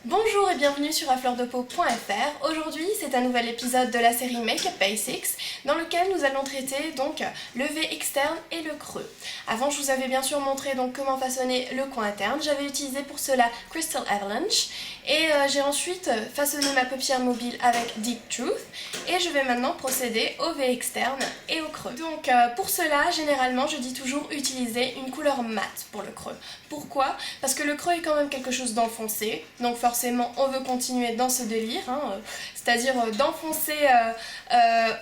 Bonjour et bienvenue sur afleurdepeau.fr. Aujourd'hui, c'est un nouvel épisode de la série Makeup Basics dans lequel nous allons traiter donc le V externe et le creux. Avant, je vous avais bien sûr montré donc comment façonner le coin interne. J'avais utilisé pour cela Crystal Avalanche et j'ai ensuite façonné ma paupière mobile avec Deep Truth et je vais maintenant procéder au V externe et au creux. Donc pour cela, généralement, je dis toujours utiliser une couleur mate pour le creux. Pourquoi? Parce que le creux est quand même quelque chose d'enfoncé, donc forcément on veut continuer dans ce délire, c'est-à-dire d'enfoncer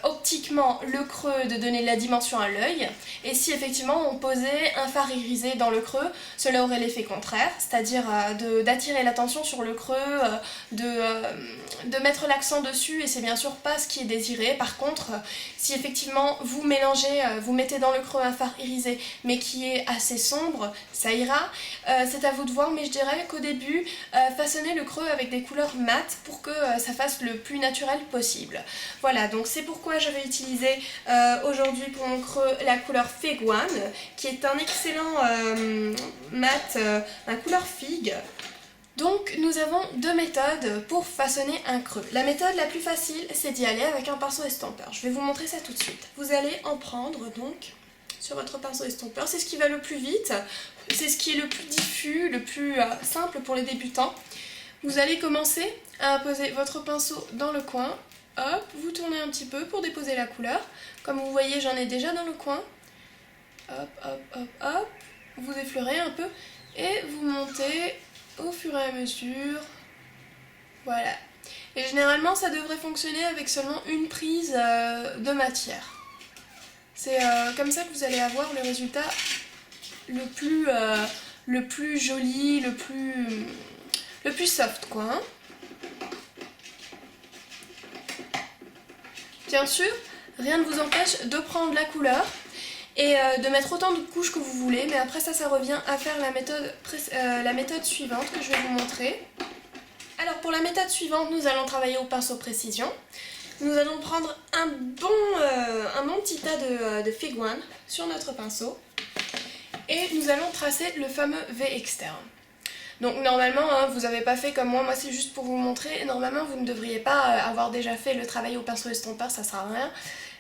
optiquement le creux, de donner de la dimension à l'œil. Et si effectivement on posait un fard irisé dans le creux, cela aurait l'effet contraire, c'est-à-dire d'attirer l'attention sur le creux, de mettre l'accent dessus, et c'est bien sûr pas ce qui est désiré. Par contre, si effectivement vous mélangez, vous mettez dans le creux un fard irisé mais qui est assez sombre, ça ira. C'est à vous de voir, mais je dirais qu'au début, façonnez le creux avec des couleurs mates pour que ça fasse le plus naturel possible. Voilà, donc c'est pourquoi je vais utiliser aujourd'hui pour mon creux la couleur Fig One, qui est un excellent mat, un couleur figue. Donc nous avons deux méthodes pour façonner un creux. La méthode la plus facile, c'est d'y aller avec un pinceau estompeur. Je vais vous montrer ça tout de suite. Vous allez en prendre donc sur votre pinceau estompeur, c'est ce qui va le plus vite, c'est ce qui est le plus diffus, le plus simple pour les débutants. Vous allez commencer à poser votre pinceau dans le coin, hop, vous tournez un petit peu pour déposer la couleur. Comme vous voyez, j'en ai déjà dans le coin, hop, hop, hop, hop, vous effleurez un peu et vous montez au fur et à mesure, voilà. Et généralement, ça devrait fonctionner avec seulement une prise de matière. C'est comme ça que vous allez avoir le résultat le plus joli, le plus soft, quoi. Bien sûr, rien ne vous empêche de prendre la couleur et de mettre autant de couches que vous voulez, mais après ça revient à faire la méthode suivante que je vais vous montrer. Alors pour la méthode suivante, nous allons travailler au pinceau précision. Nous allons prendre un bon petit tas de Fig One sur notre pinceau et nous allons tracer le fameux V externe. Donc normalement, vous n'avez pas fait comme moi c'est juste pour vous montrer. Normalement, vous ne devriez pas avoir déjà fait le travail au pinceau estompeur, ça ne sert à rien.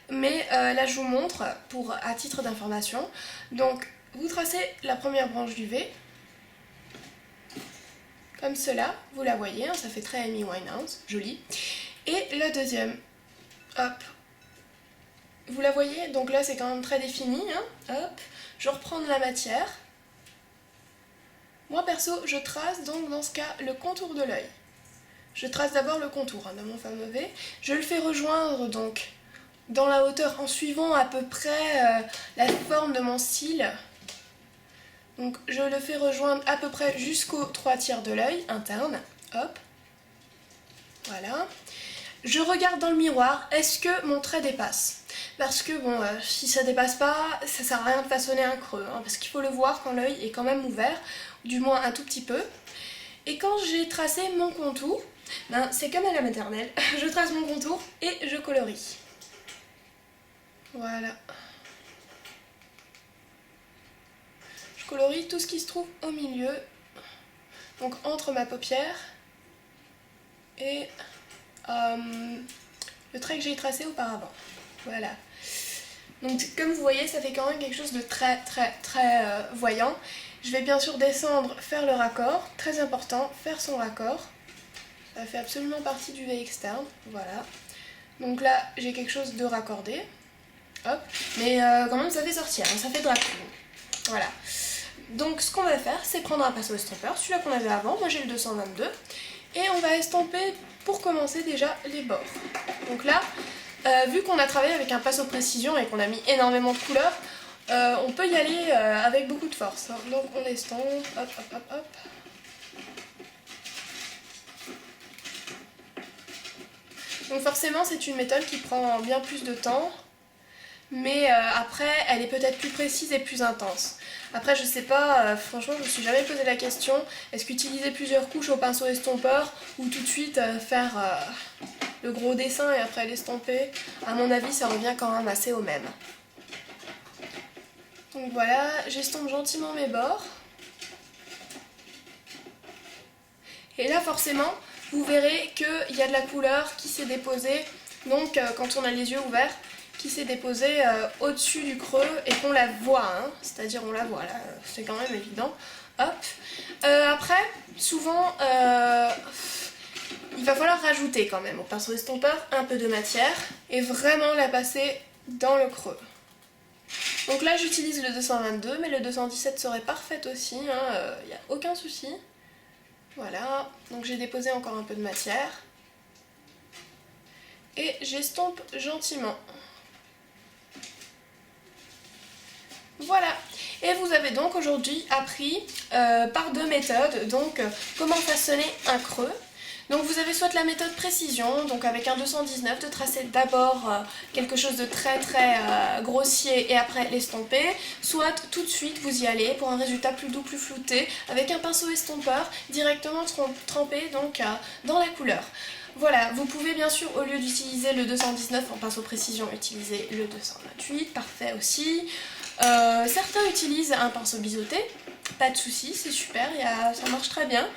Mais là, je vous montre à titre d'information. Donc, vous tracez la première branche du V, comme cela, vous la voyez, ça fait très Amy Winehouse, joli. Et la deuxième, hop, vous la voyez, donc là c'est quand même très défini, hop, je reprends de la matière. Moi perso, je trace donc dans ce cas le contour de l'œil. Je trace d'abord le contour de mon fameux V, je le fais rejoindre donc dans la hauteur en suivant à peu près la forme de mon cil. Donc je le fais rejoindre à peu près jusqu'aux 3/4 de l'œil interne, hop, voilà. Je regarde dans le miroir, est-ce que mon trait dépasse? Parce que bon, si ça dépasse pas, ça sert à rien de façonner un creux, parce qu'il faut le voir quand l'œil est quand même ouvert, du moins un tout petit peu. Et quand j'ai tracé mon contour, c'est comme à la maternelle, je trace mon contour et je colorie. Voilà. Je colorie tout ce qui se trouve au milieu, donc entre ma paupière et le trait que j'ai tracé auparavant. Voilà. Donc comme vous voyez, ça fait quand même quelque chose de très voyant. Je vais bien sûr descendre, faire le raccord, très important, faire son raccord. Ça fait absolument partie du V externe, voilà. Donc là, j'ai quelque chose de raccordé. Hop, mais quand même ça fait sortir, ça fait drap. Voilà. Donc ce qu'on va faire, c'est prendre un pinceau estompeur, celui-là qu'on avait avant, moi j'ai le 222, et on va estomper pour commencer déjà les bords. Donc là, vu qu'on a travaillé avec un pinceau précision et qu'on a mis énormément de couleurs, on peut y aller avec beaucoup de force. Donc on estompe, hop, hop, hop, hop. Donc forcément c'est une méthode qui prend bien plus de temps, mais après elle est peut-être plus précise et plus intense. Après je sais pas, franchement je me suis jamais posé la question, est-ce qu'utiliser plusieurs couches au pinceau estompeur ou tout de suite faire le gros dessin et après l'estomper, à mon avis ça revient quand même assez au même. Donc voilà, j'estompe gentiment mes bords. Et là forcément vous verrez qu'il y a de la couleur qui s'est déposée, donc quand on a les yeux ouverts, qui s'est déposée au-dessus du creux et qu'on la voit, hein, c'est-à-dire on la voit là, c'est quand même évident. Hop. Après, souvent, il va falloir rajouter quand même au pinceau estompeur un peu de matière et vraiment la passer dans le creux. Donc là j'utilise le 222, mais le 217 serait parfait aussi, il n'y a aucun souci. Voilà, donc j'ai déposé encore un peu de matière. Et j'estompe gentiment. Voilà, et vous avez donc aujourd'hui appris par deux méthodes, donc comment façonner un creux. Donc vous avez soit la méthode précision, donc avec un 219 de tracer d'abord quelque chose de très grossier et après l'estomper, soit tout de suite vous y allez pour un résultat plus doux, plus flouté, avec un pinceau estompeur directement trempé donc dans la couleur. Voilà, vous pouvez bien sûr au lieu d'utiliser le 219 en pinceau précision, utiliser le 228, parfait aussi. Certains utilisent un pinceau biseauté, pas de souci, c'est super, ça marche très bien,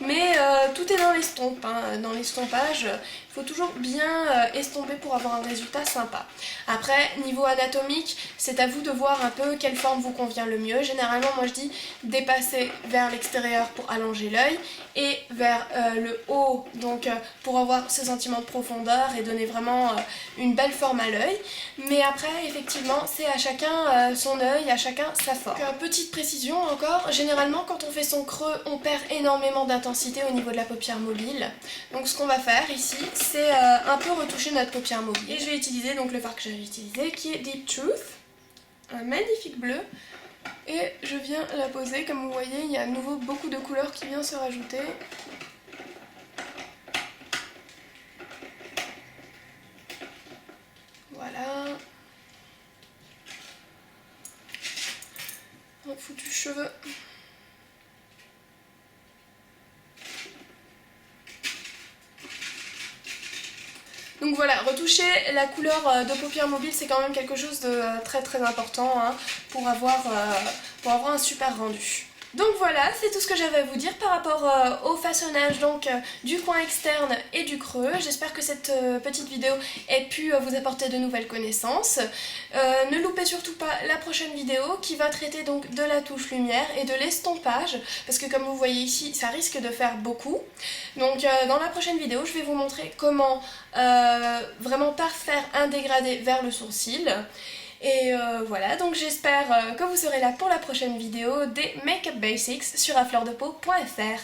mais tout est dans l'estompe, hein. Dans l'estompage, il faut toujours bien estomper pour avoir un résultat sympa. Après, niveau anatomique, c'est à vous de voir un peu quelle forme vous convient le mieux. Généralement, moi je dis dépasser vers l'extérieur pour allonger l'œil et vers le haut, donc pour avoir ce sentiment de profondeur et donner vraiment une belle forme à l'œil. Mais après, effectivement, c'est à chacun son œil, à chacun sa forme. Donc, petite précision encore, généralement quand on fait son creux, on perd énormément d'intensité au niveau de la paupière mobile. Donc ce qu'on va faire ici, c'est un peu retoucher notre paupière mobile. Et je vais utiliser donc le fard que j'avais utilisé, qui est Deep Truth, un magnifique bleu. Et je viens la poser, comme vous voyez, il y a à nouveau beaucoup de couleurs qui viennent se rajouter. Voilà. Un foutu cheveux. Donc voilà, retoucher la couleur de paupière mobile, c'est quand même quelque chose de très important hein, pour avoir un super rendu. Donc voilà, c'est tout ce que j'avais à vous dire par rapport au façonnage donc, du coin externe et du creux. J'espère que cette petite vidéo ait pu vous apporter de nouvelles connaissances. Ne loupez surtout pas la prochaine vidéo qui va traiter donc de la touche lumière et de l'estompage, parce que comme vous voyez ici, ça risque de faire beaucoup. Donc dans la prochaine vidéo, je vais vous montrer comment vraiment parfaire un dégradé vers le sourcil. Et voilà, donc j'espère que vous serez là pour la prochaine vidéo des Makeup Basics sur afleurdepeau.fr.